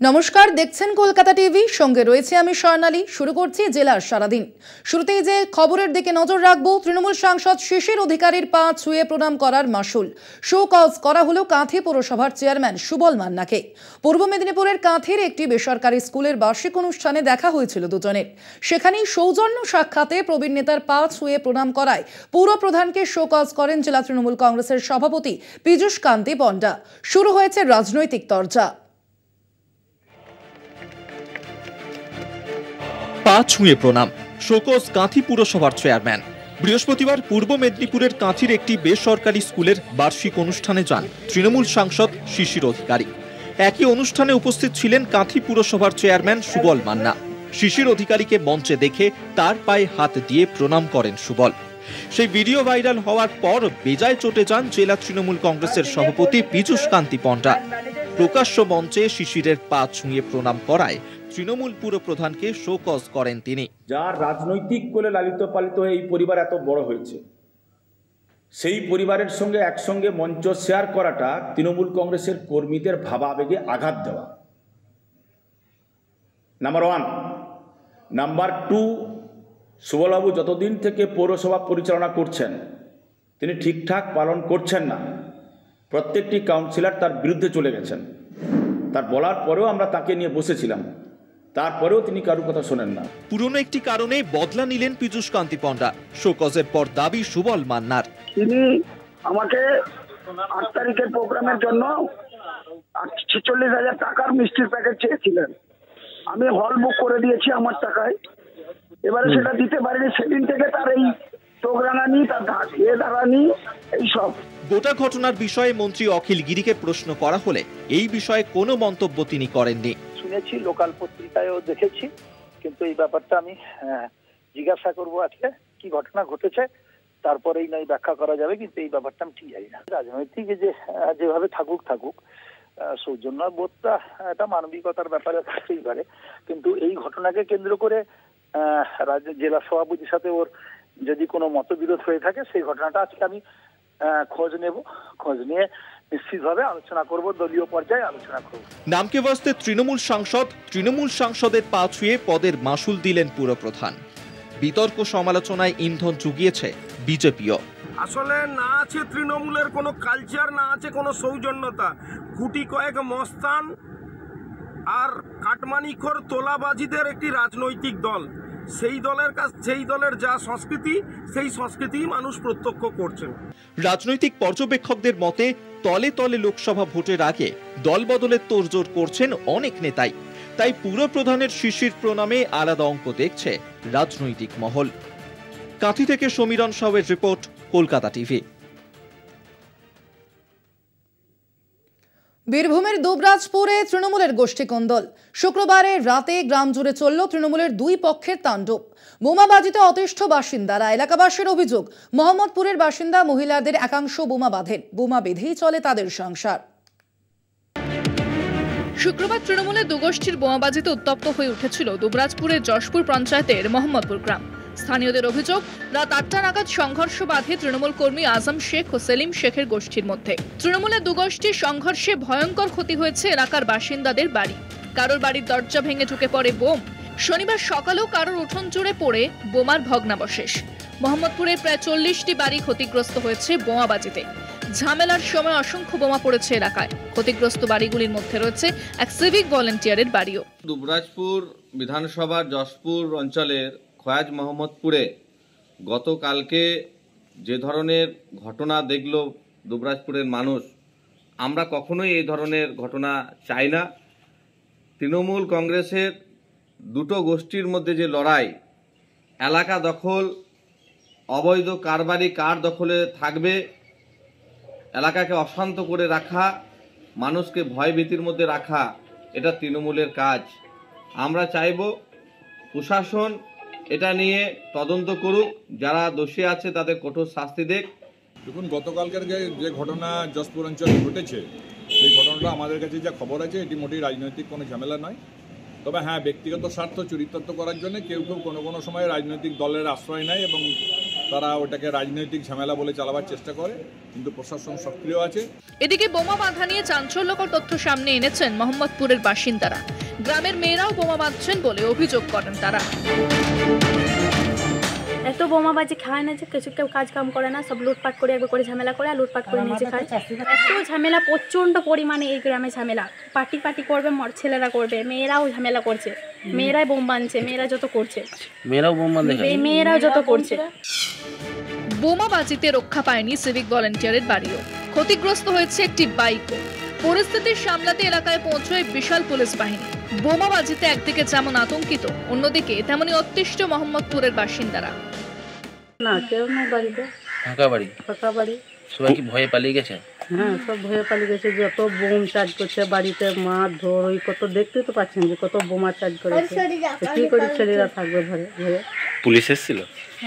নমস্কার, দেখছেন কলকাতা টিভি। সঙ্গে রয়েছে আমি স্বর্ণালী। শুরু করছি জেলার সারাদিন। শুরুতেই যে খবরের দিকে নজর রাখবো, তৃণমূল সাংসদ শিশির অধিকারীর পা ছুঁয়ে প্রণাম করার মাসুল শো কজ করা হলো কাঁথি পৌরসভার চেয়ারম্যান সুবল মান্নাকে। পূর্ব মেদিনীপুরের কাঁথির একটি বেসরকারি স্কুলের বার্ষিক অনুষ্ঠানে দেখা হয়েছিল দুজনের। সেখানেই সৌজন্য সাক্ষাতে প্রবীণ নেতার পা ছুঁয়ে প্রণাম করায় পৌর প্রধানকে শো কজ করেন জেলা তৃণমূল কংগ্রেসের সভাপতি পীযূষ কান্তি পণ্ডা। শুরু হয়েছে রাজনৈতিক তরজা। পা ছুঁয়ে প্রণাম, শোকজ কাঁথি পুরসভার চেয়ারম্যান। বৃহস্পতিবার পূর্ব মেদিনীপুরের কাঁথির একটি বেসরকারি স্কুলের বার্ষিক অনুষ্ঠানে যান তৃণমূল সাংসদ শিশির অধিকারী। একই অনুষ্ঠানে উপস্থিত ছিলেন কাঁথি পুরসভার চেয়ারম্যান সুবল মান্না। শিশির অধিকারীকে মঞ্চে দেখে তার পায়ে হাত দিয়ে প্রণাম করেন সুবল। সেই ভিডিও ভাইরাল হওয়ার পর বেজায় চটে যান জেলা তৃণমূল কংগ্রেসের সভাপতি পীযূষ কান্তি পণ্ডা। প্রকাশ্য মঞ্চে শিশিরের পা ছুঁয়ে প্রণাম করায় তৃণমূল পুর প্রধানকে শো কজ করেন তিনি। যার রাজনৈতিক কোলে লালিত পালিত হয়ে এই পরিবার এত বড় হয়েছে, সেই পরিবারের সঙ্গে একসঙ্গে মঞ্চ শেয়ার করাটা তৃণমূল কংগ্রেসের কর্মীদের ভাবাবেগে আঘাত দেওয়া, নাম্বার ওয়ান। নাম্বার টু, সুবলবাবু যতদিন থেকে পৌরসভা পরিচালনা করছেন তিনি ঠিকঠাক পালন করছেন না। প্রত্যেকটি কাউন্সিলর তার বিরুদ্ধে চলে গেছেন। তার বলার পরেও আমরা তাকে নিয়ে বসেছিলাম, তারপরেও তিনি কারোর কথা শোনেন না। পুরনো একটি কারণে বদলা নিলেন পীযূষ কান্তি পণ্ডা। শোকজের পর দাবি সুবল মান্নার। তিনি আমাকে ৮ তারিখের প্রোগ্রামের জন্য ৪৬,০০০ টাকার মিষ্টির প্যাকেট চেয়েছিলেন। আমি হল বুক করে দিয়েছি আমার টাকায়, এবারে সেটা দিতে পারিনি। সেদিন থেকে তার এই প্রোগ্রামানি, তার দাঁড়ানি, এইসব গোটা ঘটনার বিষয়ে মন্ত্রী অখিল গিরিকে প্রশ্ন করা হলে এই বিষয়ে কোনো মন্তব্য তিনি করেননি। শুনেছি, লোকাল পত্রিকায়ও দেখেছি, কিন্তু এই ব্যাপারটা আমি জিজ্ঞাসা করবো আজকে কি ঘটনা ঘটেছে, তারপরেই নয় ব্যাখ্যা করা যাবে, কিন্তু এই ব্যাপারটা আমি ঠিক জানি না। রাজনৈতিক যেভাবে থাকুক সৌজন্য বোধটা একটা মানবিকতার ব্যাপারে থাকতেই পারে, কিন্তু এই ঘটনাকে কেন্দ্র করে জেলা সভাপতির সাথে ওর যদি কোনো মতবিরোধ হয়ে থাকে, সেই ঘটনাটা আজকে আমি খোঁজ নিয়ে নিশ্চিতভাবে আলোচনা করব, দলীয় পর্যায়ে আলোচনা করব। নামকে বাস্তে তৃণমূল সাংসদের পা ছুঁয়ে পদের মাসুল দিলেন পুরপ্রধান। বিতর্ক সমালোচনায় ইন্ধন জুগিয়েছে বিজেপিও। আসলে না আছে তৃণমূলের কোনো কালচার, না আছে কোনো সৌজন্যতা। গুটি কয়েক মস্তান আর কাটমানিখোর তোলাবাজিদের একটি রাজনৈতিক দল। সেই দলের যা সংস্কৃতি, সেই সংস্কৃতি মানুষ প্রত্যক্ষ করছেন। রাজনৈতিক পর্যবেক্ষকদের মতে তলে তলে লোকসভা ভোটের আগে দল বদলের তোড়জোড় করছেন অনেক নেতাই। তাই পুর প্রধানের শিশির প্রণামে আলাদা অঙ্ক দেখছে রাজনৈতিক মহল। কাঁথি থেকে সমীরণ সাউয়ের রিপোর্ট, কলকাতা টিভি। বীরভূমের দুবরাজপুরে তৃণমূলের গোষ্ঠী কোন্দল। শুক্রবারে রাতে গ্রাম জুড়ে চলল তৃণমূলের দুই পক্ষের তাণ্ডব। বোমাবাজিতে অতিষ্ঠ বাসিন্দারা। এলাকাবাসীর অভিযোগ, মোহাম্মদপুরের বাসিন্দা মহিলাদের একাংশ বোমা বাঁধেন। বোমা বেঁধেই চলে তাদের সংসার। শুক্রবার তৃণমূলের দুগোষ্ঠীর বোমাবাজিতে উত্তপ্ত হয়ে উঠেছিল দুবরাজপুরের যশপুর পঞ্চায়েতের মোহাম্মদপুর গ্রাম। স্থানীয়দের অভিযোগ, রাত ৮টা নাগাদ সংঘর্ষ বাধে তৃণমূল কর্মী আজম শেখ ও সেলিম শেখের গোষ্ঠীর মধ্যে। তৃণমূলের দুগোষ্ঠীর সংঘর্ষে ভয়ঙ্কর ক্ষতি হয়েছে এলাকার বাসিন্দাদের বাড়ি। কারোর বাড়ির দরজা ভেঙে ঢুকে পড়ে বোম। শনিবার সকালেও কারোর উঠোন জুড়ে পড়ে বোমার ভগ্নাবশেষ। মোহাম্মদপুরের প্রায় ৪০টি বাড়ি ক্ষতিগ্রস্ত হয়েছে বোমাবাজিতে। ঝামেলার সময় অসংখ্য বোমা পড়েছে এলাকায়। ক্ষতিগ্রস্ত বাড়িগুলির মধ্যে রয়েছে এক সিভিক ভলেন্টিয়ারের বাড়িও। দুবরাজপুর বিধানসভার যশপুর অঞ্চলের খয়াজ মোহাম্মদপুরে গতকালকে যে ধরনের ঘটনা দেখল দুবরাজপুরের মানুষ, আমরা কখনোই এই ধরনের ঘটনা চাই না। তৃণমূল কংগ্রেসের দুটো গোষ্ঠীর মধ্যে যে লড়াই, এলাকা দখল, অবৈধ কারবারি কার দখলে থাকবে, এলাকাকে অশান্ত করে রাখা, মানুষকে ভয়ভীতির মধ্যে রাখা, এটা তৃণমূলের কাজ। আমরা চাইব প্রশাসন এটা নিয়ে তদন্ত করুক, যারা দোষী আছে তাদের কঠোর শাস্তি দেখ। দেখুন, গতকালকের যে ঘটনা যশপুর অঞ্চলে ঘটেছে, সেই ঘটনাটা আমাদের কাছে যা খবর আছে, এটি মোটেই রাজনৈতিক কোনো ঝামেলা নয়। তবে হ্যাঁ, ব্যক্তিগত স্বার্থ চরিতার্থ করার জন্য কেউ কোনো সময় রাজনৈতিক দলের আশ্রয় নেয় এবং তারা ওটাকে রাজনৈতিক ঝামেলা বলে চালাবার চেষ্টা করে, কিন্তু প্রশাসন সক্রিয় আছে। এদিকে বোমা বাঁধা নিয়ে চাঞ্চল্যকর তথ্য সামনে এনেছেন মোহাম্মদপুরের বাসিন্দারা। গ্রামের মেয়েরাও বোমা বাঁধছেন বলে অভিযোগ করেন তারা। এত বোমাবাজি খায় না যে কিছু কেউ কাজ কাম করে না, সব লুটপাট করে একবার করে ঝামেলা করে আর লুটপাট করে নিজে খায়। এত ঝামেলা, প্রচণ্ড পরিমাণে এই গ্রামে ঝামেলা। পার্টি করবে, ছেলেরা করবে, মেয়েরাও ঝামেলা করছে, মেয়েরাই বোম বাঁধছে, মেয়েরা যত করছে, মেয়েরাও যত করছে। বোমাবাজিতে রক্ষা পায়নি সিভিক ভলেন্টিয়ারের বাড়িও, ক্ষতিগ্রস্ত হয়েছে একটি বাইকও। পরিস্থিতি সামলাতে এলাকায় পৌঁছয় বিশাল পুলিশ বাহিনী। বোমাবাজিতে একদিকে যেমন আতঙ্কিত, অন্যদিকে তেমনি অতিষ্ঠ মোহাম্মদপুরের বাসিন্দারা। না, কেউ না বাড়িতে, ফাঁকা বাড়ি। সবাই কি ভয়ে পালিয়ে গেছে? হ্যাঁ, সব ভয়ে পালিয়ে গেছে। যত বোম চার্জ করছে বাড়িতে, মারধর, ওই কত দেখতে তো পাচ্ছেন যে কত বোমা চার্জ করেছে। কি করে ছেলেরা থাকবে ভয়ে? পুলিশ এসেছিল?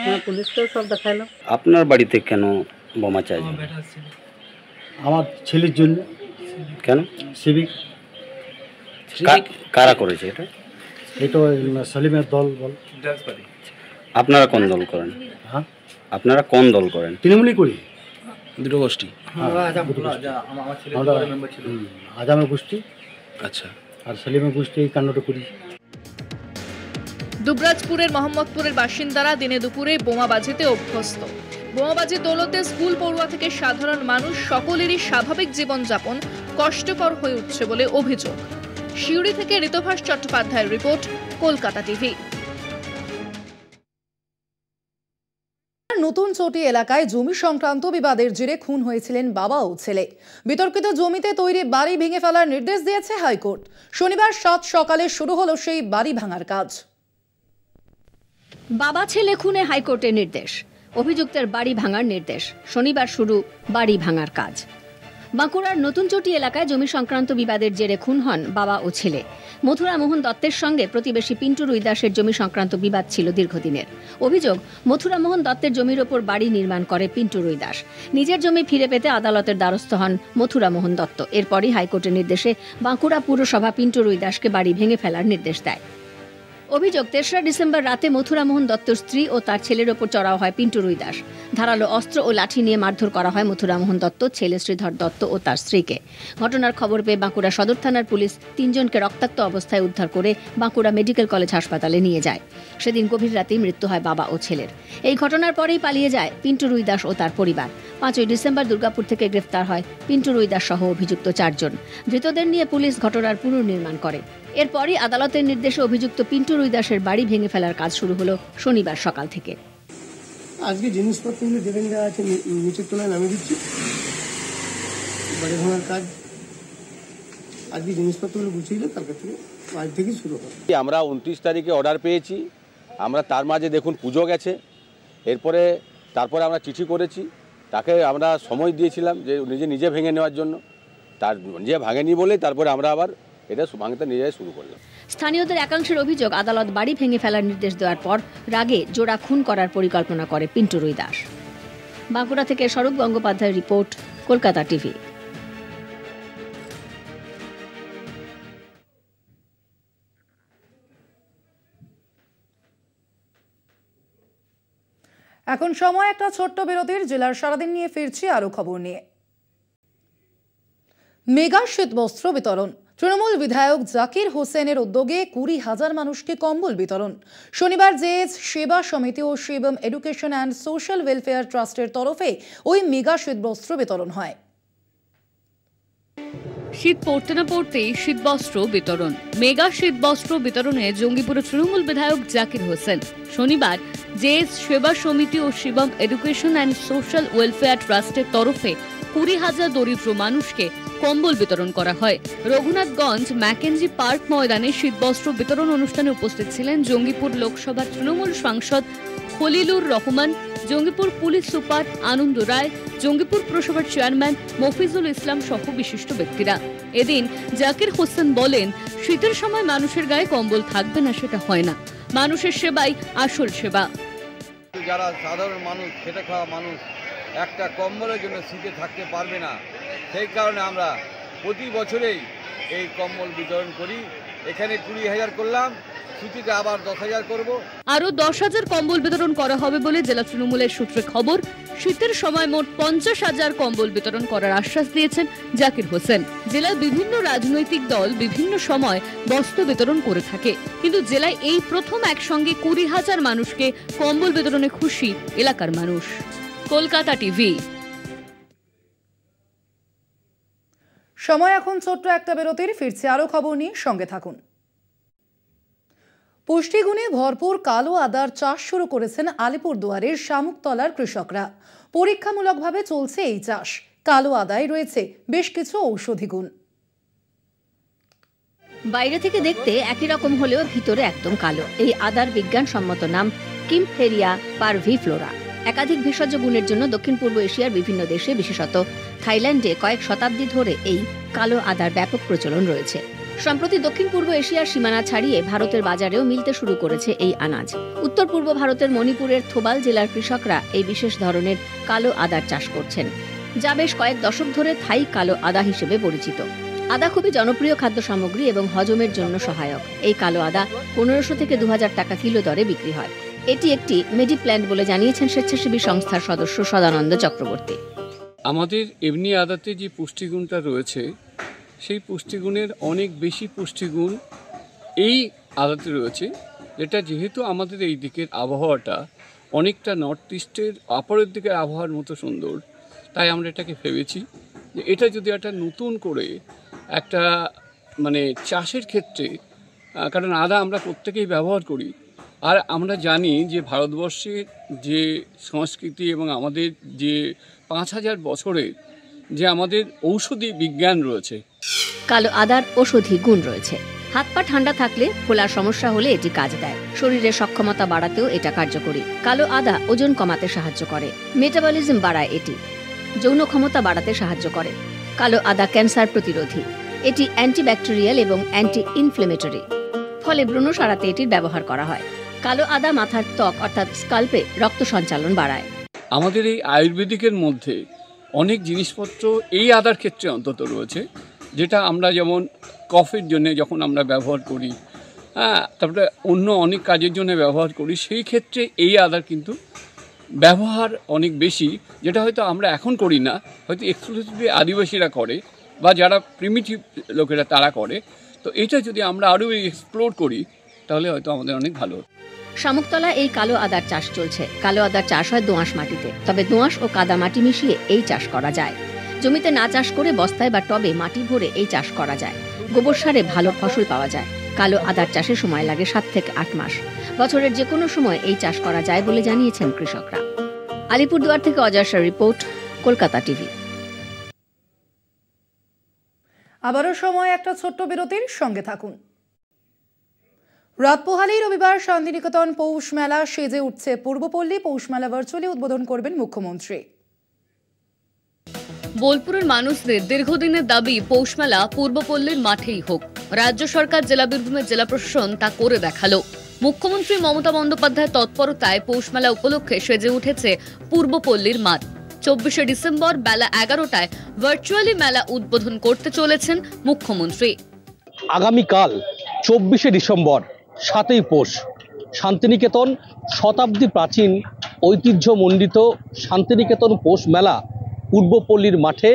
হ্যাঁ, পুলিশকেও সব দেখাইলাম। আপনার বাড়িতে কেন বোমা চার্জ? আমার ছেলের জন্য। কেন? সিভিক। কারা করেছে এটা? এটা সালিমের দল বল। আপনারা কোন দল করেন? হ্যাঁ, আপনারা কোন দল করেন? তৃণমূলই করি। দুটো গোষ্ঠী? আজামের গোষ্ঠী, আচ্ছা, আর সালিমের গোষ্ঠী এই কাণ্ডটা করি। দুবরাজপুরের মোহাম্মদপুরের বাসিন্দারা দিনে দুপুরে বোমাবাজিতে অভ্যস্ত। বোমাবাজির দৌলতে স্কুল পড়ুয়া থেকে সাধারণ মানুষ সকলেরই স্বাভাবিক জীবনযাপন কষ্টকর হয়ে উঠছে বলে অভিযোগ। শিউড়ি থেকে ঋতভাস চট্টোপাধ্যায়ের রিপোর্ট, কলকাতা টিভি। নতুন চটি এলাকায় জমি সংক্রান্ত বিবাদের জেরে খুন হয়েছিলেন বাবা ও ছেলে। বিতর্কিত জমিতে তৈরি বাড়ি ভেঙে ফেলার নির্দেশ দিয়েছে হাইকোর্ট। শনিবার 7 সকালে শুরু হলো সেই বাড়ি ভাঙার কাজ। বাবা ছেলে খুনে হাইকোর্টের নির্দেশ, অভিযুক্তের বাড়ি ভাঙার নির্দেশ। শনিবার শুরু বাড়ি ভাঙার কাজ। বাঁকুড়ার নতুন চটি এলাকায় জমি সংক্রান্ত বিবাদের জেরে খুন হন বাবা ও ছেলে। মথুরা মোহন দত্তের সঙ্গে প্রতিবেশী পিন্টু রুইদাসের জমি সংক্রান্ত বিবাদ ছিল দীর্ঘদিনের। অভিযোগ, মথুরা মোহন দত্তের জমির ওপর বাড়ি নির্মাণ করে পিন্টু রুইদাস। নিজের জমি ফিরে পেতে আদালতের দ্বারস্থ হন মথুরা মোহন দত্ত। এরপরই হাইকোর্টের নির্দেশে বাঁকুড়া পুরসভা পিন্টু রুইদাসকে বাড়ি ভেঙে ফেলার নির্দেশ দেয়। অভিযোগ, 3রা ডিসেম্বর রাতে মথুরা মোহন দত্তর স্ত্রী ও তার ছেলের ওপর চড়াও হয় পিন্টু রুইদাস। ধারালো অস্ত্র ও লাঠি নিয়ে মারধর করা হয় মথুরা মোহন দত্ত, ছেলে শ্রীধর দত্ত ও তার স্ত্রীকে। ঘটনার খবর পেয়ে বাঁকুড়া সদর থানার পুলিশ 3 জনকে রক্তাক্ত অবস্থায় উদ্ধার করে বাঁকুড়া মেডিকেল কলেজ হাসপাতালে নিয়ে যায়। সেদিন গভীর রাতেই মৃত্যু হয় বাবা ও ছেলের। এই ঘটনার পরেই পালিয়ে যায় পিন্টু রুইদাস ও তার পরিবার। 5ই ডিসেম্বর দুর্গাপুর থেকে গ্রেফতার হয় পিন্টু রুইদাস সহ অভিযুক্ত 4 জন। ধৃতদের নিয়ে পুলিশ ঘটনার পুনর্নির্মাণ করে। এরপরই আদালতের নির্দেশে অভিযুক্ত পিন্টু রুইদাসের বাড়ি ভেঙে ফেলার কাজ শুরু হলো শনিবার সকাল থেকে। আজকে জিনিসপত্রগুলো যেখানে দেওয়া আছে নিচের তলায় নামিয়ে দিচ্ছি, বাড়ি ভাঙার কাজ। আজকে জিনিসপত্রগুলো গুছিয়ে দিলে কালকে থেকে আজ থেকেই শুরু হবে। আমরা 29 তারিখে অর্ডার পেয়েছি, আমরা তার মাঝে দেখুন পুজো গেছে, তারপরে আমরা চিঠি করেছি, তাকে আমরা সময় দিয়েছিলাম যে নিজে ভেঙে নেওয়ার জন্য, তার নিজে ভাঙেনি বলে তারপরে আমরা আবার এটা ভাঙতে নিয়ে যাই শুরু করলাম। স্থানীয়দের একাংশের অভিযোগ, আদালত বাড়ি ভেঙে ফেলার নির্দেশ দেওয়ার পর রাগে জোড়া খুন করার পরিকল্পনা করে পিন্টু রুইদাস। বাঁকুড়া থেকে স্বরূপ গঙ্গোপাধ্যায়ের রিপোর্ট, কলকাতা টিভি। এখন সময় একটা ছোট্ট বিরতির। জেলার সারাদিন নিয়ে ফিরছি আরো খবর নিয়ে। মেগা শীতবস্ত্র বিতরণ। তৃণমূল বিধায়ক জাকির হোসেনের উদ্যোগে 20,000 মানুষকে কম্বল বিতরণ। শনিবার জেএস সেবা সমিতি ও Shivam education and social welfare ট্রাস্টের তরফে ওই মেগা শীতবস্ত্র বিতরণ হয়। শীত পড়তে না পড়তেই শীতবস্ত্র বিতরণ। মেগা শীতবস্ত্র বিতরণে জঙ্গিপুরের তৃণমূল বিধায়ক জাকির হোসেন। শনিবার জেএস সেবা সমিতি ও Shivam education and social welfare ট্রাস্টের তরফে 20,000 দরিদ্র মানুষকে কম্বল বিতরণ করা হয়। রঘুনাথগঞ্জ ম্যাকেঞ্জি পার্ক ময়দানে শীতবস্ত্র বিতরণ অনুষ্ঠানে উপস্থিত ছিলেন জঙ্গিপুর লোকসভার তৃণমূল সাংসদ খলিলুর রহমান, জঙ্গিপুর পুলিশ সুপার আনন্দ রায়, জঙ্গিপুর পুরসভার চেয়ারম্যান মফিজুল ইসলাম সহ বিশিষ্ট ব্যক্তিরা। এদিন জাকির হোসেন বলেন, শীতের সময় মানুষের গায়ে কম্বল থাকবে না সেটা হয় না, মানুষের সেবাই আসল সেবা। যারা সাধারণ মানুষ, খেটে খাওয়া মানুষ একটা কম্বলের জন্য শীতে থাকতে পারবে না, সেই কারণে আমরা প্রতি বছরেই এই কম্বল বিতরণ করি। এখানে 20,000 করলাম, ছুটিতে আবার 10,000 করব। আরও 10,000 কম্বল বিতরণ করা হবে বলে জেলা তৃণমূলের সূত্রে খবর। শীতের সময় মোট 50,000 কম্বল বিতরণ করার আশ্বাস দিয়েছেন জাকির হোসেন। জেলার বিভিন্ন রাজনৈতিক দল বিভিন্ন সময় বস্ত্র বিতরণ করে থাকে, কিন্তু জেলায় এই প্রথম একসঙ্গে 20,000 মানুষকে কম্বল বিতরণে খুশি এলাকার মানুষ। কলকাতা টিভি। সময় এখন ছোট্ট একটা বিরতির, ফিরছে আরো খবর নিয়ে, সঙ্গে থাকুন। পুষ্টিগুণে ভরপুর কালো আদার চাষ শুরু করেছেন আলিপুরদুয়ারের শামুকতলার কৃষকরা। পরীক্ষামূলকভাবে চলছে এই চাষ। কালো আদায় রয়েছে বেশ কিছু ঔষধি গুণ। বাইরে থেকে দেখতে একই রকম হলেও ভিতরে একদম কালো এই আদার বিজ্ঞানসম্মত নাম কিমফেরিয়া পারভিফ্লোরা। একাধিক ভেষজ গুণের জন্য দক্ষিণ পূর্ব এশিয়ার বিভিন্ন দেশে, বিশেষত থাইল্যান্ডে কয়েক শতাব্দী ধরে এই কালো আদার ব্যাপক প্রচলন রয়েছে। সম্প্রতি দক্ষিণ পূর্ব এশিয়ার সীমানা ছাড়িয়ে ভারতের বাজারেও মিলতে শুরু করেছে এই আনাজ। উত্তর পূর্ব ভারতের মণিপুরের থোবাল জেলার কৃষকরা এই বিশেষ ধরনের কালো আদার চাষ করছেন, যা বেশ কয়েক দশক ধরে থাই কালো আদা হিসেবে পরিচিত। আদা খুবই জনপ্রিয় খাদ্য সামগ্রী এবং হজমের জন্য সহায়ক। এই কালো আদা 1500 থেকে 2000 টাকা কিলো দরে বিক্রি হয়। এটি একটি মেডিপ্ল্যান্ট বলে জানিয়েছেন স্বেচ্ছাসেবী সংস্থার সদস্য সদানন্দ চক্রবর্তী। আমাদের এমনি আদাতে যে পুষ্টিগুণটা রয়েছে, সেই পুষ্টিগুণের অনেক বেশি পুষ্টিগুণ এই আদাতে রয়েছে, যেটা যেহেতু আমাদের এই দিকের আবহাওয়াটা অনেকটা নর্থ ইস্টের অপরের দিকের আবহাওয়ার মতো সুন্দর, তাই আমরা এটাকে ভেবেছি যে এটা যদি একটা নতুন করে একটা চাষের ক্ষেত্রে, কারণ আদা আমরা প্রত্যেকেই ব্যবহার করি, আর আমরা জানি যে ভারতবর্ষের যে সংস্কৃতি এবং আমাদের যে 5000 বছরের যে আমাদের ঔষধি বিজ্ঞান রয়েছে। কালো আদার ঔষধি গুণ রয়েছে। হাত পা ঠান্ডা থাকলে ফোলার সমস্যা হলে এটি কাজ দেয়। শরীরের সক্ষমতা বাড়াতেও এটা কার্যকরী। কালো আদা ওজন কমাতে সাহায্য করে। মেটাবলিজম বাড়ায় এটি। যৌন ক্ষমতা বাড়াতে সাহায্য করে। কালো আদা ক্যান্সার প্রতিরোধী। এটি অ্যান্টিব্যাকটেরিয়াল এবং অ্যান্টি ইনফ্লেমেটরি, ফলে ব্রণ সারাতে এটির ব্যবহার করা হয়। কালো আদা মাথার ত্বক অর্থাৎ স্কাল্পে রক্ত সঞ্চালন বাড়ায়। আমাদের এই আয়ুর্বেদিকের মধ্যে অনেক জিনিসপত্র এই আদার ক্ষেত্রে অন্তত রয়েছে, যেটা আমরা যেমন কফের জন্য যখন আমরা ব্যবহার করি, তারপরে অন্য অনেক কাজের জন্য ব্যবহার করি, সেই ক্ষেত্রে এই আদার কিন্তু ব্যবহার অনেক বেশি, যেটা হয়তো আমরা এখন করি না, হয়তো এক্সক্লুসিভলি আদিবাসীরা করে বা যারা প্রিমিটিভ লোকেরা তারা করে। তো এটা যদি আমরা আরও এক্সপ্লোর করি তাহলে হয়তো আমাদের অনেক ভালো। শামুকতলা এই কালো আদার চাষ চলছে। কালো আদার চাষ হয় দোআঁশ মাটিতে, তবে দোআঁশ ও কাদা মাটি মিশিয়ে এই চাষ করা যায়। জমিতে না চাষ করে বস্তায় বা টবে মাটি ভরে এই চাষ করা যায়। গোবর সারে ভালো ফসল পাওয়া যায়। কালো আদার চাষে সময় লাগে 7 থেকে 8 মাস। বছরের যে কোনো সময় এই চাষ করা যায় বলে জানিয়েছেন কৃষকরা। আলিপুরদুয়ার থেকে অজয় রিপোর্ট, কলকাতা টিভি। আবারও সময় একটা ছোট্ট বিরতির, সঙ্গে থাকুন। রাত পোহালেই রবিবার শান্তিনিকেতন পৌষ মেলা সেজে উঠছে পূর্বপল্লী। পৌষ মেলা ভার্চুয়ালি উদ্বোধন করবেন মুখ্যমন্ত্রী। বোলপুরের মানুষদের দীর্ঘদিনের দাবি পৌষ মেলা পূর্বপল্লীর মাঠেই হোক। রাজ্য সরকার, জেলা বীরভূমের জেলা প্রশাসন তা করে দেখালো। মুখ্যমন্ত্রী মমতা বন্দ্যোপাধ্যায়ের তৎপরতায় পৌষ মেলা উপলক্ষে সেজে উঠেছে পূর্বপল্লীর মাঠ। 24শে ডিসেম্বর বেলা 11টায় ভার্চুয়ালি মেলা উদ্বোধন করতে চলেছেন মুখ্যমন্ত্রী। আগামীকাল 24শে ডিসেম্বর 7ই পৌষ শান্তিনিকেতন শতাব্দী প্রাচীন ঐতিহ্যমণ্ডিত শান্তিনিকেতন পৌষ মেলা পূর্বপল্লীর মাঠে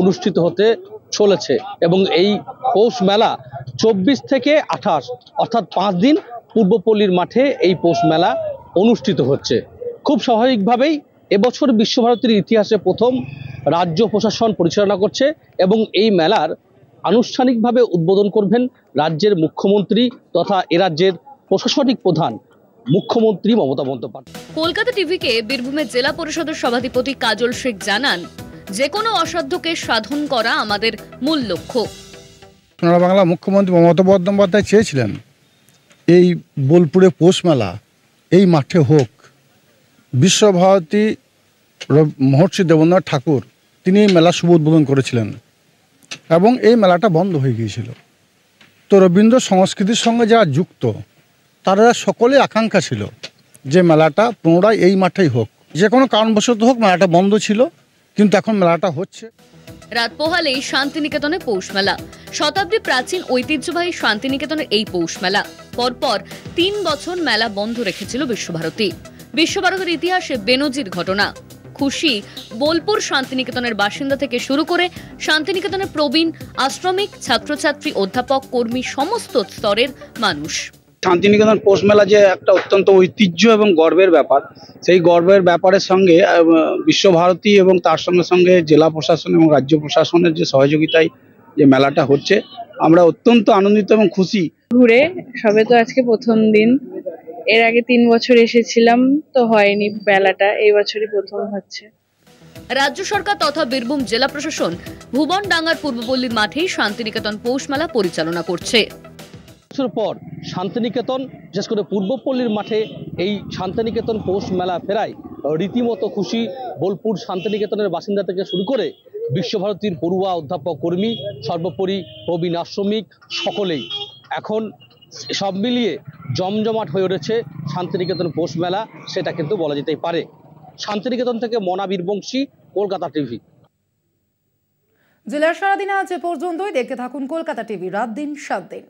অনুষ্ঠিত হতে চলেছে এবং এই পৌষ মেলা 24 থেকে 28 অর্থাৎ 5 দিন পূর্বপল্লীর মাঠে এই পৌষ মেলা অনুষ্ঠিত হচ্ছে। খুব স্বাভাবিকভাবেই এবছর বিশ্বভারতীর ইতিহাসে প্রথম রাজ্য প্রশাসন পরিচালনা করছে এবং এই মেলার আনুষ্ঠানিকভাবে উদ্বোধন করবেন রাজ্যের মুখ্যমন্ত্রী তথা এ রাজ্যের প্রশাসনিক প্রধান মুখ্যমন্ত্রী মমতা বন্দ্যোপাধ্যায়। কলকাতা টিভিকে বীরভূমের জেলা পরিষদের সভাধিপতি কাজল শেখ জানান, যে কোনো অসাধ্যকে সাধন করা আমাদের মূল লক্ষ্য। সোনার বাংলা মুখ্যমন্ত্রী মমতা বন্দ্যোপাধ্যায় চেয়েছিলেন এই বোলপুরে পৌষ মেলা এই মাঠে হোক। বিশ্বভারতী মহর্ষি দেবেন্দ্রনাথ ঠাকুর তিনি এই মেলা শুভ উদ্বোধন করেছিলেন এবং এই মেলাটা বন্ধ হয়ে গিয়েছিল। তো রবীন্দ্র সংস্কৃতির সঙ্গে যারা যুক্ত তারা সকলে আকাঙ্ক্ষা ছিল যে মেলাটা পুনরায় এই মাঠেই হোক। যে কোনো কারণবশত হোক মেলাটা বন্ধ ছিল, কিন্তু এখন মেলাটা হচ্ছে। রাত পোহালেই শান্তিনিকেতনে পৌষ মেলা। শতাব্দী প্রাচীন ঐতিহ্যবাহী শান্তিনিকেতনের এই পৌষ মেলা পরপর 3 বছর মেলা বন্ধ রেখেছিল বিশ্বভারতী। বিশ্বভারতীর ইতিহাসে বেনজির ঘটনা। খুশি বোলপুর শান্তিনিকেতনের বাসিন্দা থেকে শুরু করে শান্তিনিকেতনের প্রবীণ আশ্রমিক, ছাত্রছাত্রী, অধ্যাপক, কর্মী, সমস্ত স্তরের মানুষ। শান্তিনিকেতন পৌষ মেলা যে একটা অত্যন্ত ঐতিহ্য এবং গর্বের ব্যাপার, সেই গর্বের ব্যাপারের সঙ্গে বিশ্বভারতী এবং তার সঙ্গে সঙ্গে জেলা প্রশাসন এবং রাজ্য প্রশাসনের যে সহযোগিতায় যে মেলাটা হচ্ছে, আমরা অত্যন্ত আনন্দিত এবং খুশি। ঘুরে সবে তো আজকে প্রথম দিন, এর আগে 3 বছর এসেছিলাম তো হয়নি মেলাটা, এই বছরই প্রথম হচ্ছে। রাজ্য সরকার তথা বীরভূম জেলা প্রশাসন ভুবনডাঙ্গার পূর্বপল্লীর মাঠেই শান্তিনিকেতন পৌষ মেলা পরিচালনা করছে। বছর পর শান্তিনিকেতন, বিশেষ করে পূর্বপল্লীর মাঠে এই শান্তিনিকেতন পৌষ মেলা ফেরায় রীতিমতো খুশি বোলপুর শান্তিনিকেতনের বাসিন্দা থেকে শুরু করে বিশ্বভারতীর পড়ুয়া, অধ্যাপক, কর্মী, সর্বোপরি প্রবীণ আশ্রমিক, সকলেই। এখন সব মিলিয়ে জমজমাট হয়ে উঠেছে শান্তিনিকেতন পৌষ মেলা, সেটা কিন্তু বলা যেতেই পারে। শান্তিনিকেতন থেকে মনা বীরবংশী, কলকাতা টিভি। জেলার সারাদিন আজ এ পর্যন্তই। দেখতে থাকুন কলকাতা টিভি, রাত দিন 7 দিন।